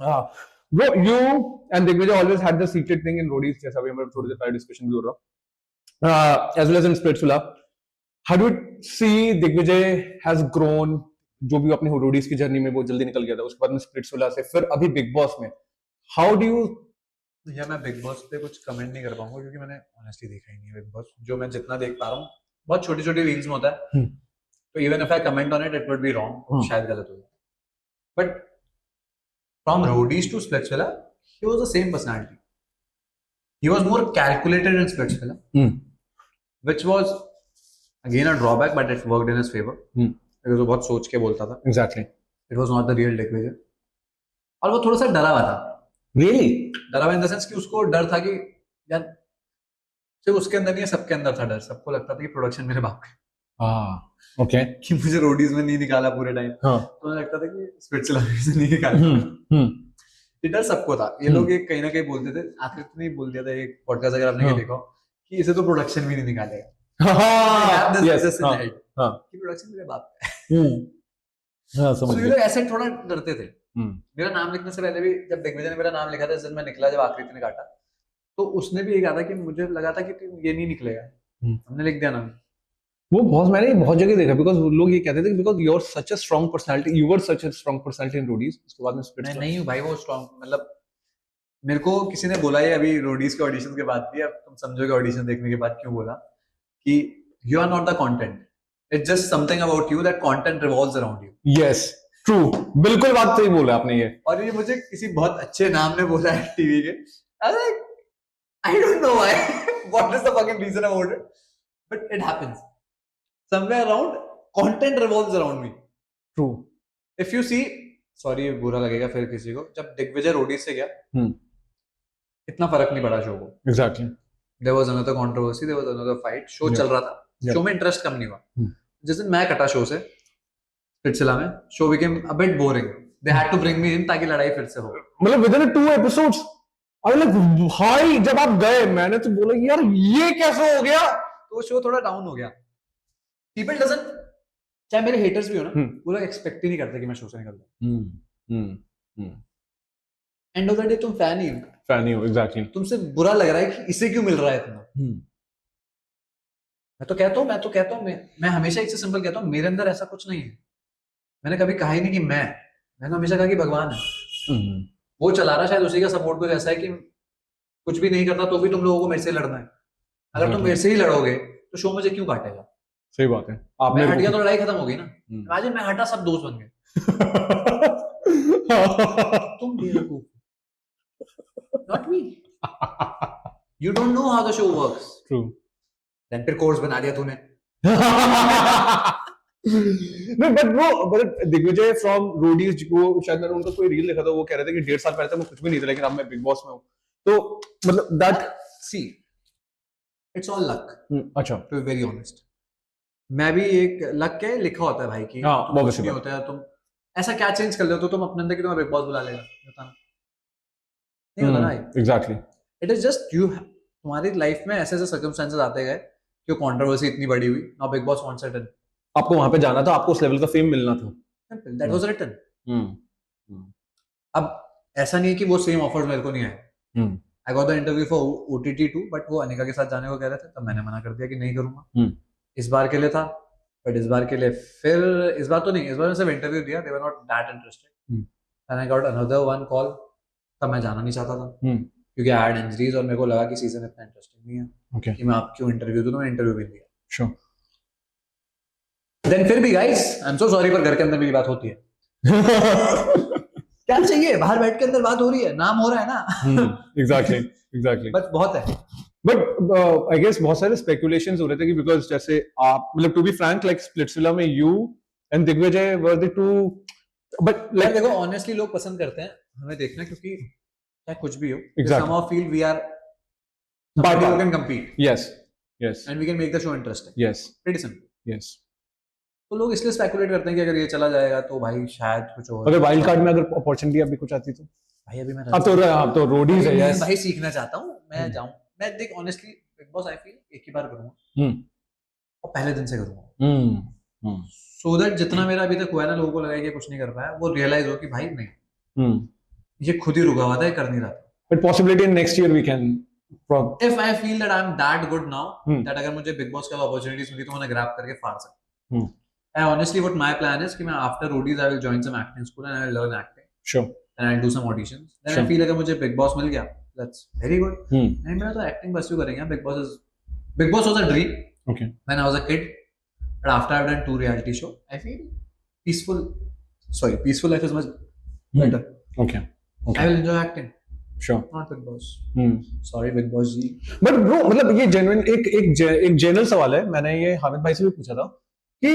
हाँ bro, you and Digvijay always had the secret thing in roadies, जैसा भी हमारे थोड़ी देर पहले डिस्कशन भी हो रहा, as well as in Splitsvilla. How do you see Digvijay has grown? जो भी अपनी रोडीज की जर्नी में बहुत जल्दी निकल गया था, उसके बाद में स्प्लिट्सविला से फिर अभी बिग बॉस में, हाउ डू यू? या मैं बिग बॉस पे कुछ कमेंट नहीं कर पाऊंगा क्योंकि मैंने ऑनेस्टली देखा ही नहीं बिग बॉस। जो मैं जितना देख पा रहा हूँ बहुत छोटी छोटी रील्स में होता है, तो even if I comment on it would be wrong, शायद गलत हो जाए। But from Roadies to Splitsvilla he was the same personality. He was more calculated in Splitsvilla, which was again a drawback, but it worked in his favour because वो बहुत सोच के बोलता था। Exactly, it was not the real Digvijay. और वो थोड़ा सा डरा हुआ था। रियली डरा हुआ इन द सेंस कि उसको डर था कि यार सिर्फ उसके अंदर नहीं है, सबके अंदर था डर। सबको लगता था कि प्रोडक्शन मेरे बाप का, ओके, कि मुझे रोडीज में नहीं निकाला पूरे टाइम। तो मुझे लगता था कि स्पिट्सविला से नहीं निकाला। ये डर सबको था। ये लोग एक कहीं ना कहीं बोलते थे, आखिर तो नहीं बोल दिया था एक पॉडकास्ट अगर आपने देखा हो, कि इसे तो प्रोडक्शन भी नहीं निकालेगा। कि प्रोडक्शन मेरे बाप का है। तो ये लोग ऐसे थोड़ा डरते थे। मेरा नाम लिखने से पहले भी जब दिग्विजय ने मेरा नाम लिखा था, इस दिन मैं निकला जब आखिरी ने काटा, तो उसने भी ये कहा था कि मुझे लगा था कि ये नहीं निकलेगा, हमने लिख दिया नाम। वो बहुत, मैंने बहुत जगह देखा, बिकॉज़ लोग ये कहते थे कि because you are such a strong personality, you were such a strong personality in Roadies, उसके बाद में स्प्लिट्स नहीं हूं भाई वो स्ट्रांग। मतलब मेरे को किसी ने बोला है अभी रोडीज के ऑडिशन के बाद भी, अब तुम समझोगे ऑडिशन देखने के बाद क्यों बोला, कि you are not the content, it's just something about you, that content revolves around you. Yes, true, बिल्कुल बात सही बोला आपने ये। और ये मुझे किसी बहुत अच्छे नाम ने बोला है टीवी के। I don't know why, what is the fucking reason about it, but it happens somewhere around, content revolves around me. True. If you see, sorry बुरा लगेगा फिर किसी को, जब दिग्विजय रोडीज से गया इतना फर्क नहीं पड़ा शो को। Exactly, there was another controversy, there was another fight, show चल रहा था, शो में इंटरेस्ट कम नहीं हुआ। जिस दिन मैं कटा शो से स्प्लिट्सविला में, show became a bit boring, they had to bring me in ताकि लड़ाई फिर से हो। मतलब within 2 episodes I like भाई, जब आप गए मैंने तो बोला यार ये कैसे हो गया, तो शो थोड़ा डाउन हो गया। पीपल डजंट, चाहे मेरे हेटर्स भी हो ना, वो लोग एक्सपेक्ट ही नहीं करते कि मैं शो से निकल जाऊं। एंड ऑफ द डे तुम फैन ही हो। एग्जैक्टली। तुमसे बुरा लग रहा है कि इसे क्यों मिल रहा है इतना। मैं तो कहता हूँ मैं हमेशा एक से सिंपल कहता हूँ, मेरे अंदर ऐसा कुछ नहीं है। मैंने कभी कहा ही नहीं कि मैंने हमेशा कहा कि भगवान है। वो चला रहा, शायद उसी का सपोर्ट कुछ ऐसा है कि कुछ भी नहीं करता तो भी तुम लोगों को मेरे से लड़ना है। अगर तुम मेरे से ही लड़ोगे तो शो मुझे क्यों काटेगा। सही बात है। मैं हट गया तो लड़ाई खत्म हो गई ना। इमेजिन मैं हटा, सब दोस्त बन गए। तुम बेवकूफ, not me. You don't know how the show works. True. Then फिर कोर्स बना दिया तूने। No, but Digvijay from Roadies को, शायद मैंने उनका कोई रील देखा था, वो कह रहे थे कि 1.5 साल पहले तक मैं कुछ भी नहीं था, लेकिन अब मैं बिग बॉस में हूँ। तो मतलब that, see it's all luck. अच्छा, टू बी वेरी ऑनेस्ट, मैं भी एक लक के लिखा होता है भाई की, कुछ नहीं होता है। तुम ऐसा क्या चेंज कर लेते हो तुम अपने अंदर कि तुम्हें बिग बॉस बुला लेगा, बताना नहीं होता ना। Exactly, it is just you, तुम्हारी लाइफ में ऐसे ऐसे सर्कमस्टेंसेस आते गए कि कंट्रोवर्सी इतनी बड़ी हुई, now big boss wants it in. आपको वहां पे जाना था, आपको उस लेवल का फेम मिलना था, दैट वाज रिटन। अब ऐसा नहीं है कि वो सेम ऑफर्स मेरे को नहीं आए। I got the interview for OTT 2, but वो अनिका के साथ जाने को कह रहे थे, तब मैंने मना कर दिया कि नहीं करूंगा। इस बार के लिए था, बट इस बार के लिए फिर, इस बार तो नहीं, इस बार मैंने सिर्फ इंटरव्यू दिया, they were not that interested, and I got another one call, तब मैं जाना नहीं चाहता था क्योंकि आई हैड इंजरीज और मेरे को लगा कि सीजन इतना इंटरेस्टिंग नहीं है कि मैं आप क्यों इंटरव्यू दूं, तो मैं इंटरव्यू भी दिया। श्योर। देन फिर भी guys, I am so sorry, पर घर के अंदर मेरी बात होती है। क्या चाहिए, बाहर बैठ के अंदर बात हो रही है, नाम हो रहा है ना। एग्जैक्टली बस बहुत है। बट आई गेस बहुत सारे स्पेकुलेशंस हो रहे थे कि बिकॉज जैसे आप, मतलब to be frank, like Splitsvilla में you and Digvijay were the two, but like देखो ऑनेस्टली लोग पसंद करते हैं हमें देखना, क्योंकि चाहे कुछ भी हो, Exactly. somehow feel we are But who can compete. Yes, and we can make the show interesting. Yes, pretty simple. Yes. तो लोग इसलिए स्पेकुलेट करते हैं कि अगर ये चला जाएगा तो भाई शायद कुछ और, अगर वाइल्ड कार्ड में अगर अपॉर्चुनिटी अभी कुछ आती तो भाई अभी मैं अब तो रोडीज है। यस भाई, सीखना चाहता हूँ मैं, जाऊं मैं, देख honestly big boss I feel एक ही बार करूंगा और पहले दिन से करूंगा, सो दैट जितना मेरा अभी तक हुआ है ना, लोगों को लगा कि कुछ नहीं कर पाया, वो रियलाइज हो कि भाई नहीं, ये खुद ही रुका हुआ था, ये कर नहीं रहा था. But possibility in next year we can. If I feel that I'm that good now, Hmm. that अगर मुझे बिग बॉस का अपॉर्चुनिटीज मिली तो मैं ग्रैब करके फाड़ सकता. Hmm. I honestly, what my plan is कि मैं after Roadies I will join some acting school and I will learn acting Sure. and I'll do some auditions. Then Sure. I feel अगर मुझे big boss मिल गया, that's very good. Hmm. नहीं मिला तो acting pursue करेंगे. Big Boss was a dream Okay. when I was a kid, but after I've done 2 reality show, I feel peaceful. Sorry, peaceful life is much better. Okay. Okay. I will enjoy acting, Sure. not Big Boss. Hmm. Sorry, Big Boss ji. But bro मतलब ये genuine एक general सवाल है, मैंने ये हामिद भाई से भी पूछा था कि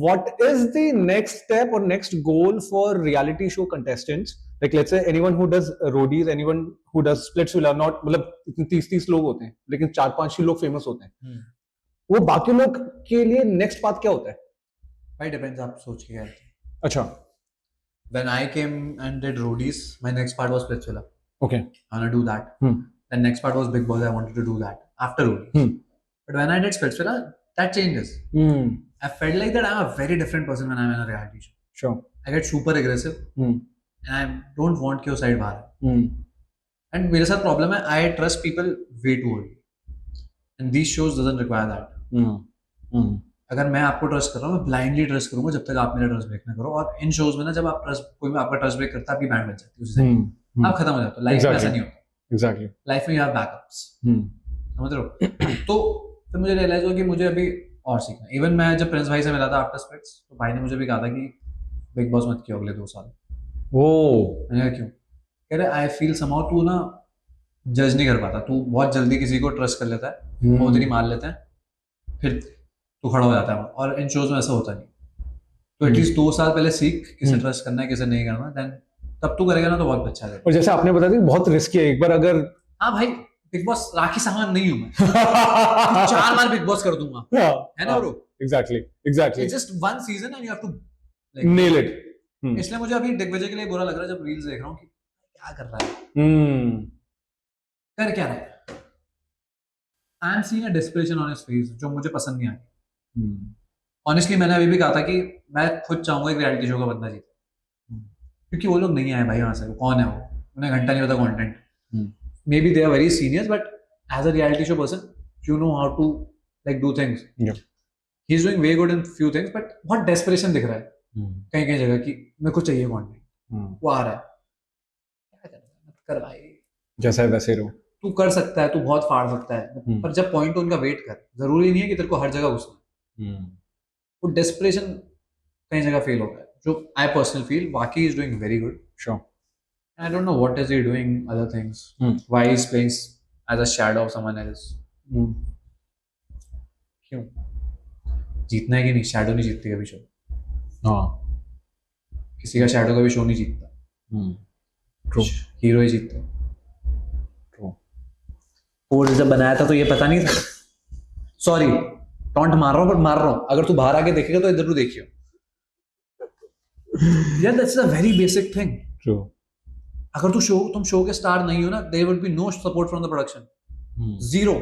what is the next step और next goal for reality show contestants, like let's say anyone who does Roadies, anyone who does Splitsvilla, not मतलब 30 लोग होते हैं लेकिन 4-5 ही लोग फेमस होते हैं, वो बाकी लोग के लिए नेक्स्ट पाथ क्या होता है? It depends, आप सोच के आए थे. अच्छा. When I came and did Roadies, my next part was Splitsvilla. Okay. I want to do that. The next part was Big Boss. I wanted to do that after Roadies. But when I did Splitsvilla, that changes. I felt like that I'm a very different person when I'm in a reality show. Sure. I get super aggressive and I don't want कि वो side बाहर है. And मेरे साथ problem है, I trust people way too early. And these shows doesn't require that. अगर मैं आपको ट्रस्ट कर रहा हूँ, मैं ब्लाइंडली ट्रस्ट करूंगा जब तक आप मेरा ट्रस्ट ब्रेक ना करो. और इन शोज में ना जब आप कोई आपका ट्रस्ट ब्रेक करता है, आपकी बैंड बच जाती है उसी टाइम, आप खत्म हो जाते हो. लाइफ में ऐसा नहीं होता. एग्जैक्टली. लाइफ में यू हैव बैकअप्स. समझ रहे हो? तो फिर मुझे रियलाइज हुआ कि मुझे अभी और सीखना. इवन मैं जब प्रिंस भाई से मिला था आफ्टर स्प्लिट्स, तो भाई ने मुझे भी कहा था कि बिग बॉस मत कियो अगले 2 साल. मैंने कहा क्यों? कह रहे आई फील समहाउ तू ना जज नहीं कर पाता, तू बहुत जल्दी किसी को ट्रस्ट कर लेता है, वो तेरी मान लेते हैं, फिर तू खड़ा हो जाता है. और इन शोज में ऐसा होता नहीं. तो एटलीस्ट 2 साल पहले सीख किसे ट्रस्ट करना है किसे नहीं करना, देन तब तू करेगा ना तो बहुत अच्छा है. और जैसे आपने बताया कि बहुत रिस्की है, एक बार अगर हाँ भाई, बिग बॉस राखी सामान नहीं हूं मैं. 4 बार बिग बॉस कर दूंगा, है ना bro? Exactly. It's just 1 season and you have to nail it. इसलिए मुझे अभी दिग्विजय के लिए बुरा लग रहा है जब रील्स देख रहा हूँ कि क्या कर रहा है, कर क्या रहा है. I am seeing a desperation on his face जो मुझे पसंद नहीं आई. ऑनेस्टली मैंने अभी भी कहा था कि मैं खुद चाहूंगा एक रियलिटी शो का बंदा जीते, क्योंकि वो लोग नहीं आए भाई वहां से. कौन है वो? उन्हें घंटा नहीं पता content. Maybe they are very seniors, but as a reality show person you know how to like do things. He is doing very good in few things, but बहुत डेस्परेशन दिख रहा है कहीं कहीं जगह कि मेरे को चाहिए कंटेंट. वो आ रहा है, क्या कर रहा है? कर भाई, जैसा है वैसे रहो. तू कर सकता है, तू बहुत फाड़ सकता है, पर जब पॉइंट उनका वेट कर. जरूरी नहीं है कि तेरे को हर जगह घुसना. वो डेस्परेशन कई जगह फेल होता है, जो आई पर्सनली फील वाकई is doing very good. Sure. I don't know what is he doing other things, why he is playing as a shadow of someone else. क्यों? जीतना है कि नहीं? शैडो नहीं जीतती कभी शो. हाँ. किसी का शैडो कभी शो नहीं जीतता. True. हीरो ही जीतता. True. और जब बनाया था तो ये पता नहीं था. सॉरी, टॉन्ट मार रहा हूँ, बट मार रहा हूँ. अगर तू बाहर आके देखेगा तो इधर तू देखियो. यार that's a very basic thing. True. अगर तुम शो के स्टार नहीं हो ना, there will be no support from the production. Zero.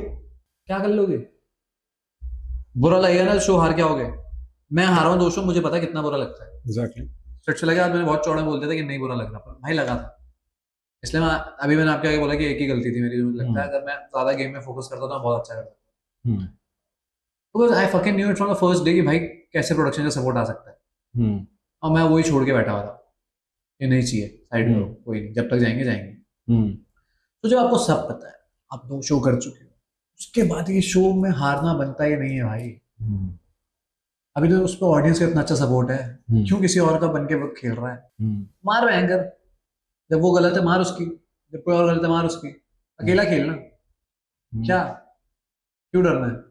क्या कर लोगे? बुरा लगेगा ना शो हार के आओगे. मैं हारा हूँ 2 शो, मुझे पता है कितना बुरा लगता है. Exactly. फिर लगा, मैंने बहुत चौड़े बोलते थे कि नहीं बुरा लग रहा, पर भाई लगा था. इसलिए मैं अभी मैंने आपके आगे बोला कि एक ही गलती थी मेरी. मुझे लगता है अगर मैं ज्यादा गेम में फोकस करता तो मैं बहुत अच्छा करता. Because I fucking knew it from the first day कि भाई कैसे प्रोडक्शन का सपोर्ट आ सकता है. और मैं वही छोड़ के बैठा हुआ था, ये नहीं चाहिए, साइड करो, कोई नहीं, जब तक जाएंगे जाएंगे. तो जब आपको सब पता है, आप 2 शो कर चुके हो, उसके बाद ये शो में हारना बनता ही नहीं है भाई. अभी तो उस पर ऑडियंस का इतना अच्छा सपोर्ट है, क्यों किसी और का बन के वो खेल रहा है? मार एंकर, जब वो गलत है मार उसकी, जब कोई और गलत है मार उसकी. अकेला खेलना क्या, क्यों डरना है?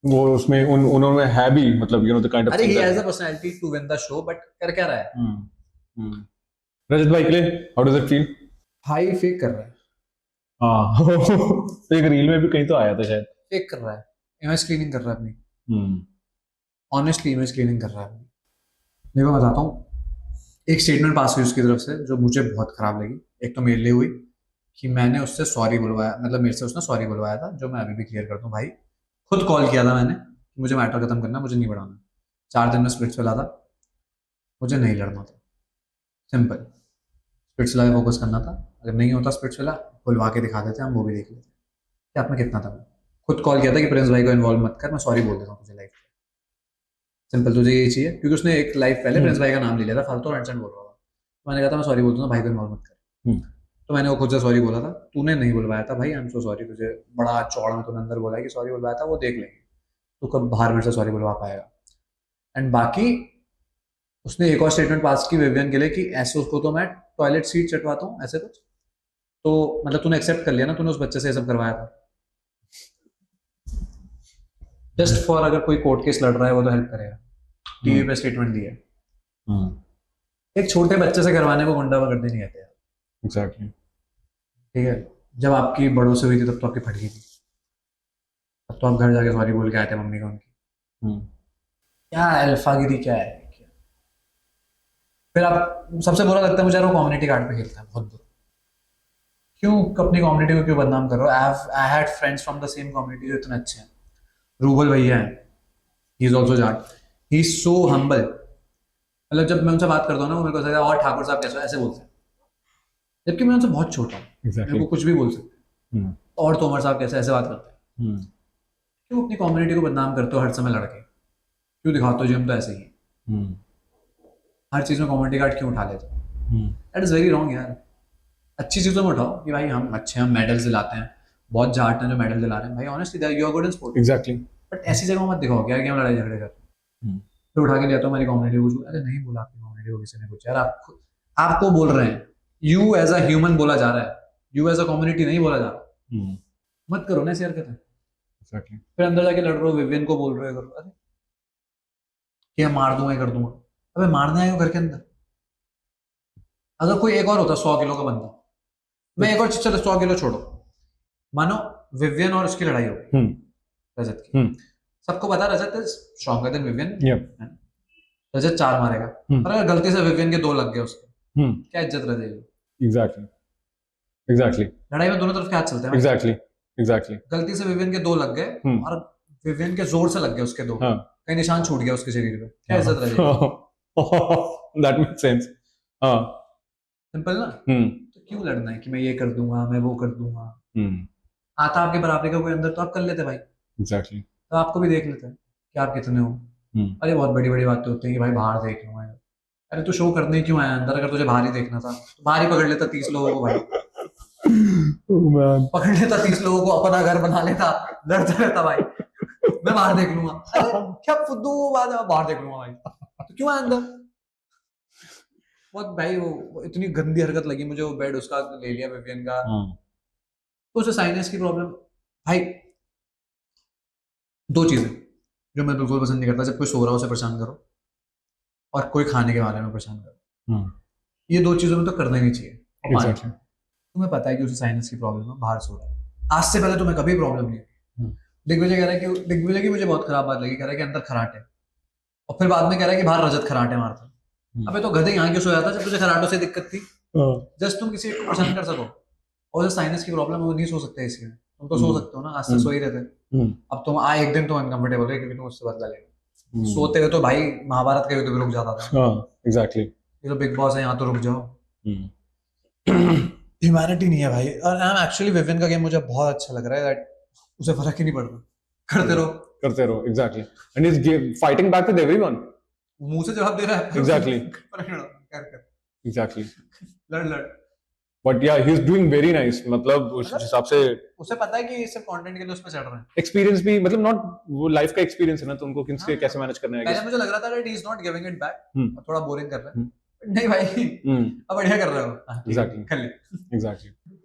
वो उसमें उन्होंने है भी, मतलब you know the kind of. अरे he has a personality to win the show, but कर क्या रहा है? रजत भाई के लिए हाउ डज इट फील? भाई फेक कर रहा है. हाँ. एक रील में भी कहीं तो आया था शायद. फेक कर रहा है, इमेज क्लीनिंग कर रहा है अपनी. ऑनेस्टली इमेज क्लीनिंग कर रहा है. देखो मैं बताता हूँ, एक स्टेटमेंट पास हुई उसकी तरफ से जो मुझे बहुत खराब लगी. एक तो मेरे लिए हुई कि मैंने उससे सॉरी बुलवाया, मतलब मेरे से उसने सॉरी बुलवाया था, जो मैं अभी भी क्लियर करता हूँ. भाई खुद कॉल किया था मैंने, मुझे मैटर खत्म करना, मुझे नहीं बढ़ाना. 4 दिन में स्प्लिट्स फैला था, मुझे नहीं लड़ना था. सिंपल. स्पिट्सविला पे फोकस करना था, अगर नहीं होता स्पिट्सविला बुलवा के दिखा देते, हम वो भी देख लेते कि आप में कितना था। खुद कॉल किया था कि प्रिंस भाई को इन्वॉल्व मत कर, मैं सॉरी बोल देता हूँ तुझे लाइव पे, सिंपल, तुझे ये चाहिए, क्योंकि उसने एक लाइव पहले प्रिंस भाई का नाम ले लिया था, फालतू एंड बोल रहा था। मैंने कहा था मैं सॉरी बोल दूंगा, भाई को इन्वॉल्व मत कर। तो मैंने वो खुद से सॉरी बोला था, तूने नहीं बुलवाया था भाई, आई एम सो सॉरी, तुझे बड़ा चौड़ा में तूने अंदर बोला है कि सॉरी बुलवाया था, वो देख लेंगे, तू कब बाहर मेरे से सॉरी बुलवा पाएगा। एंड बाकी उसने एक और स्टेटमेंट पास की विवियन के लिए कि ऐसे उसको तो मैं टॉयलेट सीट चटवाता हूँ, ऐसे कुछ, तो मतलब तूने एक्सेप्ट कर लिया ना, तूने उस बच्चे से ये सब करवाया था जस्ट फॉर, अगर कोई कोर्ट केस लड़ रहा है वो तो हेल्प करेगा, टीवी पे स्टेटमेंट दिया है। एक छोटे बच्चे से करवाने को गुंडागर्दी नहीं कहते यार। एग्जैक्टली। ठीक है, जब आपकी बड़ों से हुई थी तब तो आपकी फट गई थी, तब तो आप घर जाके सॉरी बोल के आए थे मम्मी को उनकी। क्या अल्फागिरी क्या है। फिर आप, सबसे बुरा लगता है मुझे यार वो कम्युनिटी कार्ड पे खेलता है, बहुत बुरा। क्यों अपनी कम्युनिटी को क्यों बदनाम कर रहे हो? I had friends from the same community जो इतने अच्छे हैं। रूबल भैया हैं, he is also Jat, he is so humble. मतलब जब मैं उनसे बात करता हूँ ना, वो मेरे को कहता है और ठाकुर साहब कैसे हो, ऐसे बोलते हैं, जबकि मैं उनसे बहुत छोटा हूँ, मेरे को कुछ भी बोल सकते हैं। और तोमर साहब कैसे, ऐसे बात करते हैं। क्यों अपनी कम्युनिटी को बदनाम करते हो हर समय लड़के? क्यों दिखाते हो जी हम तो ऐसे ही हैं? हर चीज में कम्युनिटी कार्ड क्यों उठा लेते हो? दैट इज वेरी रॉन्ग यार। अच्छी चीजों में उठाओ कि भाई हम अच्छे हैं, हम मेडल्स दिलाते हैं, बहुत जाट हैं जो मेडल दिला रहे हैं, भाई honestly you are good in sport. Exactly. But ऐसी जगह मत दिखाओ यार कि हम लड़ाई झगड़े करते हैं। फिर उठा के लिया तो हमारी कम्युनिटी को कुछ, अरे नहीं बोला आपकी कम्युनिटी को किसी ने कुछ यार, आपको बोल रहे हैं, यू एज अ ह्यूमन बोला जा रहा है, यू एज अ कम्युनिटी नहीं बोला जा रहा। मत करो ना ऐसी हरकतें। एग्जैक्टली। फिर अंदर जाके लड़ रहे हो, विवियन को बोल रहे हो, अरे क्या मार दूंगा, कर दूंगा, अबे मारने आए हो घर के अंदर? अगर कोई एक और होता 100 किलो का बंदा, मैं एक और चलो 100 किलो छोड़ो, मानो विवियन और उसकी लड़ाई हो रजत की, सबको पता रजत इज स्ट्रॉन्गर देन विवियन, रजत 4 मारेगा, और अगर गलती से विवियन के 2 लग गए उसके, क्या इज्जत रह जाएगी? एग्जैक्टली। एग्जैक्टली। लड़ाई में दोनों तरफ के हाथ चलते हैं। एग्जैक्टली। एग्जैक्टली। गलती से विवियन के 2 लग गए और विवियन के जोर से लग गए उसके 2, कहीं निशान छूट गया उसके शरीर पे, क्या इज्जत रह जाएगी? That makes sense. हाँ, सिंपल ना। तो क्यों लड़ना है कि मैं ये कर दूंगा, मैं वो कर दूंगा? आता आपके बराबरी का कोई अंदर तो आप कर लेते भाई। एग्जैक्टली। तो आपको भी देख लेते हैं कि आप कितने हो। अरे बहुत बड़ी बड़ी बातें होती हैं कि भाई बाहर देख लूंगा, अरे तू शो करने क्यों आया अंदर? अगर तुझे बाहर ही देखना था तो बाहर ही पकड़ लेता 30 लोगों को भाई। पकड़ लेता 30 लोगों को, अपना घर बना लेता, लड़ता रहता भाई, मैं बाहर देख लूंगा। अरे क्या फुद्दू बात है, बाहर देख लूंगा भाई, तो क्यों आया अंदर? बहुत भाई वो इतनी गंदी हरकत लगी मुझे, वो बेड उसका ले लिया विवियन का, तो उसे साइनस की प्रॉब्लम। भाई 2 चीजें जो मैं बिल्कुल पसंद नहीं करता, जब कोई सो रहा हो उसे परेशान करो, और कोई खाने के बारे में परेशान करो। ये 2 चीजों में तो करना ही नहीं चाहिए। तुम्हें पता है कि उसे साइनस की प्रॉब्लम है, बाहर सो रहा है, आज से पहले तुम्हें कभी प्रॉब्लम नहीं है। दिग्विजय कह रहा है कि दिग्विजय की मुझे बहुत खराब बात लगी, कह रहा है कि अंदर खराटे, और फिर बाद में कह रहा है कि बाहर रजत खराटे मारता। अबे तो गधे यहाँ क्यों सोया था जब तुझे खराटों से दिक्कत थी? जस्ट तुम किसी को परेशान कर सको, और जो साइनस की प्रॉब्लम है वो नहीं सो सकते इसलिए, तुम तो सो सकते हो ना, आज से सो ही रहते। अब तुम एक दिन तो अनकंफर्टेबल है क्योंकि तुम उससे बदला लेगा। सोते हुए तो भाई महाभारत के युद्ध में रुक जाता था। एग्जैक्टली। ये तो बिग बॉस है, यहाँ तो रुक जाओ। ह्यूमैनिटी नहीं है भाई। और आई एम एक्चुअली विवियन का गेम मुझे बहुत अच्छा लग रहा है, दैट उसे फर्क ही नहीं पड़ रहा, करते रहो। Exactly. And he is fighting back with everyone, मुंह से जवाब दे रहा है। एग्जैक्टली। एग्जैक्टली। लड़ बट या ही इज डूइंग वेरी नाइस, मतलब उस हिसाब से उसे पता है कि सिर्फ कंटेंट के लिए उस पे चढ़ रहे हैं। एक्सपीरियंस भी, मतलब नॉट वो लाइफ का एक्सपीरियंस है ना, तो उनको किसके कैसे मैनेज करना है। पहले मुझे लग रहा था that he is not giving it back, थोड़ा बोरिंग कर रहा है, नहीं भाई अब बढ़िया कर रहे हो। एग्जैक्टली। कर ले। एग्जैक्टली।